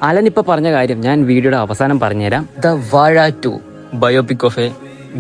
Allen ഇപ്പൊ പറഞ്ഞ കാര്യം ഞാൻ വീഡിയോയുടെ അവസാനം പറഞ്ഞുതരാം. ദ വാഴ 2 biopic of A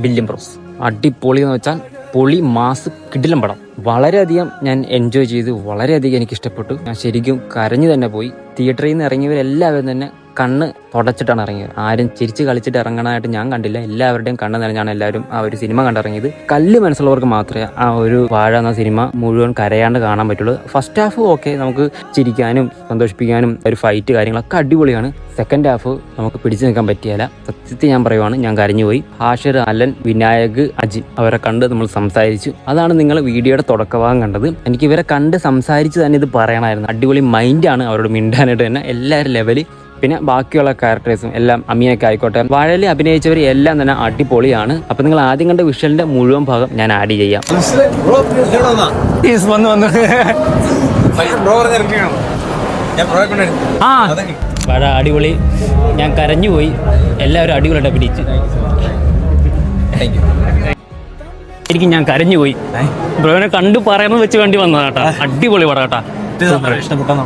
William Bruce. അടിപൊളി എന്ന് വെച്ചാൽ പൊളി മാസ് കിടിലം പടം. വളരെയധികം ഞാൻ എൻജോയ് ചെയ്തു, വളരെയധികം എനിക്ക് ഇഷ്ടപ്പെട്ടു. ഞാൻ ശരിക്കും കരഞ്ഞു തന്നെ പോയി. തിയേറ്ററിൽ നിന്ന് ഇറങ്ങിയവരെല്ലാവരും തന്നെ കണ്ണ് തുടച്ചിട്ടാണ് ഇറങ്ങിയത്. ആരും ചിരിച്ച് കളിച്ചിട്ട് ഇറങ്ങണമായിട്ട് ഞാൻ കണ്ടില്ല. എല്ലാവരുടെയും കണ്ണ് നിറഞ്ഞാണ് എല്ലാവരും ആ ഒരു സിനിമ കണ്ടിറങ്ങിയത്. കല്ല് മനസ്സുള്ളവർക്ക് മാത്രമേ ആ ഒരു വാഴ എന്ന സിനിമ മുഴുവൻ കരയാണ്ട് കാണാൻ പറ്റുള്ളൂ. ഫസ്റ്റ് ഹാഫ് ഓക്കെ, നമുക്ക് ചിരിക്കാനും സന്തോഷിപ്പിക്കാനും ഒരു ഫൈറ്റ് കാര്യങ്ങളൊക്കെ അടിപൊളിയാണ്. സെക്കൻഡ് ഹാഫ് നമുക്ക് പിടിച്ചു നിൽക്കാൻ പറ്റിയല്ല. സത്യത്തിൽ ഞാൻ പറയുവാണ്, ഞാൻ കരഞ്ഞുപോയി. ഹാഷിർ, അലൻ, വിനായക്, അജിൻ അവരെ കണ്ട് നമ്മൾ സംസാരിച്ചു. അതാണ് നിങ്ങൾ വീഡിയോയുടെ തുടക്കഭാഗം കണ്ടത്. എനിക്ക് ഇവരെ കണ്ട് സംസാരിച്ച് തന്നെ ഇത് പറയണമായിരുന്നു. അടിപൊളി മൈൻഡാണ് അവരോട് മിണ്ടാനായിട്ട് തന്നെ എല്ലാവരും ലെവല്. പിന്നെ ബാക്കിയുള്ള ക്യാരക്ടേഴ്സും എല്ലാം, അമിയൊക്കെ ആയിക്കോട്ടെ, വാഴയിൽ അഭിനയിച്ചവർ എല്ലാം തന്നെ അടിപൊളിയാണ്. അപ്പൊ നിങ്ങൾ ആദ്യം കണ്ട വിഷ്വലിന്റെ മുഴുവൻ ഭാഗം ഞാൻ ആഡ് ചെയ്യാം. വാഴ അടിപൊളി, ഞാൻ കരഞ്ഞുപോയി. എല്ലാവരും അടിപൊളിയായിട്ട് അഭിനയിച്ചു. ശരിക്കും ഞാൻ കരഞ്ഞുപോയി. ബ്രോനെ കണ്ടു പറയുന്നത് വെച്ച് വേണ്ടി വന്നതാട്ടാ. അടിപൊളി പടാട്ടാ. ഇഷ്ടപ്പെട്ടോ?